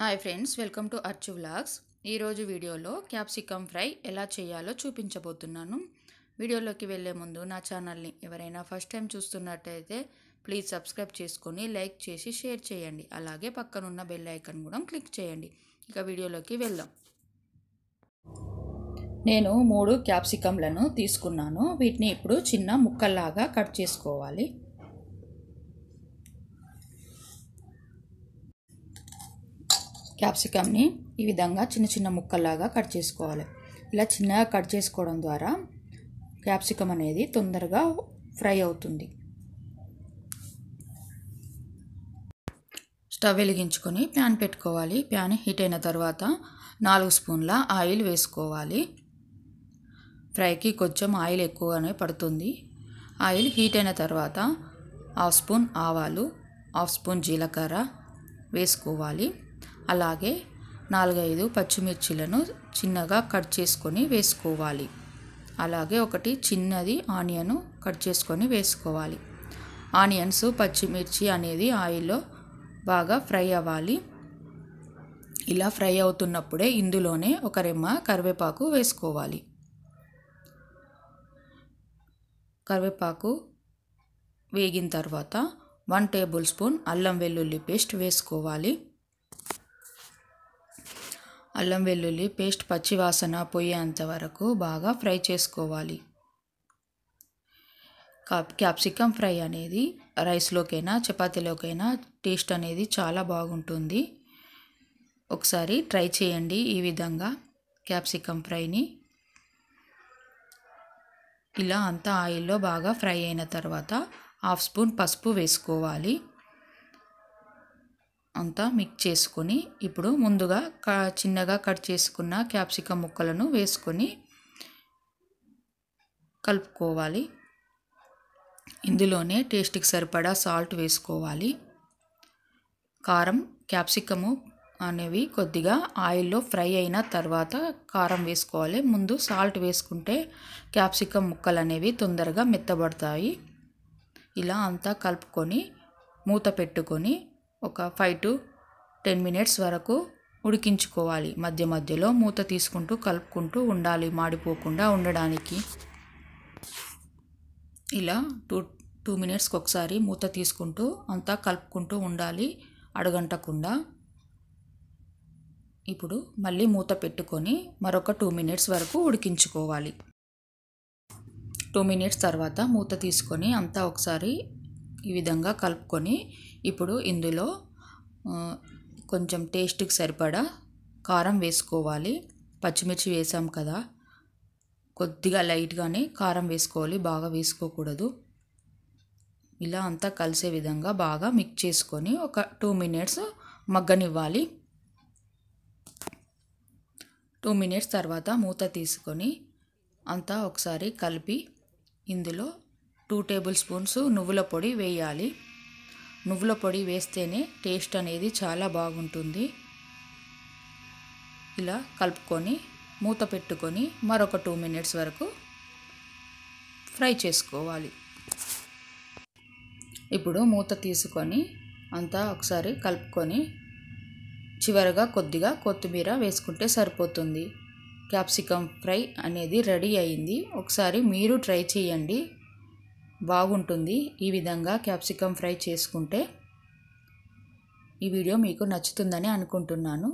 Hi friends, welcome to Archu vlogs. ఈరోజు వీడియోలో capsicum fry ఎలా చేయాలో చూపించబోతున్నాను. వీడియోలోకి వెళ్ళే ముందు నా ఛానల్ని ఎవరైనా ఫస్ట్ టైం చూస్తున్నట్టయితే ప్లీజ్ సబ్స్క్రైబ్ చేసుకొని లైక్ చేసి షేర్ చేయండి. అలాగే పక్కనున్న బెల్ ఐకాన్ కూడా క్లిక్ చేయండి. ఇక వీడియోలోకి వెళ్దాం. నేను 3 క్యాప్సికమ్లను తీసుకున్నాను. వీటిని ఇప్పుడు చిన్న ముక్కల్లాగా కట్ చేసుకోవాలి. క్యాప్సికమ్ని ఈ విధంగా చిన్న చిన్న ముక్కల్లాగా కట్ చేసుకోవాలి. ఇలా చిన్నగా కట్ చేసుకోవడం ద్వారా క్యాప్సికమ్ అనేది తొందరగా ఫ్రై అవుతుంది. స్టవ్ వెలిగించుకొని ప్యాన్ పెట్టుకోవాలి. ప్యాన్ హీట్ అయిన తర్వాత 4 స్పూన్ల ఆయిల్ వేసుకోవాలి. ఫ్రైకి కొంచెం ఆయిల్ ఎక్కువగానే పడుతుంది. ఆయిల్ హీట్ అయిన తర్వాత 1/2 స్పూన్ ఆవాలు, 1/2 స్పూన్ జీలకర్ర వేసుకోవాలి. అలాగే 4-5 పచ్చిమిర్చిలను చిన్నగా కట్ చేసుకొని వేసుకోవాలి. అలాగే ఒకటి చిన్నది ఆనియన్ కట్ చేసుకొని వేసుకోవాలి. ఆనియన్స్, పచ్చిమిర్చి అనేది ఆయిల్లో బాగా ఫ్రై అవ్వాలి. ఇలా ఫ్రై అవుతున్నప్పుడే ఇందులోనే ఒక రెమ్మ కరివేపాకు వేసుకోవాలి. కరివేపాకు వేగిన తర్వాత 1 టేబుల్ స్పూన్ అల్లం వెల్లుల్లి పేస్ట్ వేసుకోవాలి. అల్లం వెల్లుల్లి పేస్ట్ పచ్చివాసన పోయేంత వరకు బాగా ఫ్రై చేసుకోవాలి. క్యాప్సికమ్ ఫ్రై అనేది రైస్లోకైనా చపాతీలోకైనా టేస్ట్ అనేది చాలా బాగుంటుంది. ఒకసారి ట్రై చేయండి ఈ విధంగా క్యాప్సికమ్ ఫ్రైని. ఇలా అంతా ఆయిల్లో బాగా ఫ్రై అయిన తర్వాత 1/2 స్పూన్ పసుపు వేసుకోవాలి. అంతా మిక్స్ చేసుకొని ఇప్పుడు ముందుగా చిన్నగా కట్ చేసుకున్న క్యాప్సికమ్ ముక్కలను వేసుకొని కలుపుకోవాలి. ఇందులోనే టేస్ట్కి సరిపడా సాల్ట్ వేసుకోవాలి. కారం, క్యాప్సికము అనేవి కొద్దిగా ఆయిల్లో ఫ్రై అయిన తర్వాత కారం వేసుకోవాలి. ముందు సాల్ట్ వేసుకుంటే క్యాప్సికమ్ ముక్కలు అనేవి తొందరగా మెత్తబడతాయి. ఇలా అంతా కలుపుకొని మూత పెట్టుకొని ఒక 5 to 10 మినిట్స్ వరకు ఉడికించుకోవాలి. మధ్య మధ్యలో మూత తీసుకుంటూ కలుపుకుంటూ ఉండాలి మాడిపోకుండా ఉండడానికి. ఇలా 2 మినిట్స్కి ఒకసారి మూత తీసుకుంటూ అంతా కలుపుకుంటూ ఉండాలి అడుగంటకుండా. ఇప్పుడు మళ్ళీ మూత పెట్టుకొని మరొక 2 మినిట్స్ వరకు ఉడికించుకోవాలి. 2 మినిట్స్ తర్వాత మూత తీసుకొని అంతా ఒకసారి ఈ విధంగా కలుపుకొని ఇప్పుడు ఇందులో కొంచెం టేస్ట్కి సరిపడా కారం వేసుకోవాలి. పచ్చిమిర్చి వేసాం కదా, కొద్దిగా లైట్గానే కారం వేసుకోవాలి, బాగా వేసుకోకూడదు. ఇలా అంతా కలిసే విధంగా బాగా మిక్స్ చేసుకొని ఒక 2 మినిట్స్ మగ్గనివ్వాలి. 2 మినిట్స్ తర్వాత మూత తీసుకొని అంతా ఒకసారి కలిపి ఇందులో 2 టేబుల్ స్పూన్స్ నువ్వుల పొడి వేయాలి. నువ్వుల పొడి వేస్తేనే టేస్ట్ అనేది చాలా బాగుంటుంది. ఇలా కలుపుకొని మూత పెట్టుకొని మరొక 2 మినిట్స్ వరకు ఫ్రై చేసుకోవాలి. ఇప్పుడు మూత తీసుకొని అంతా ఒకసారి కలుపుకొని చివరగా కొద్దిగా కొత్తిమీర వేసుకుంటే సరిపోతుంది. క్యాప్సికమ్ ఫ్రై అనేది రెడీ అయింది. ఒకసారి మీరు ట్రై చేయండి, బాగుంటుంది. ఈ విధంగా క్యాప్సికమ్ ఫ్రై చేసుకుంటే ఈ వీడియో మీకు నచ్చుతుందని అనుకుంటున్నాను.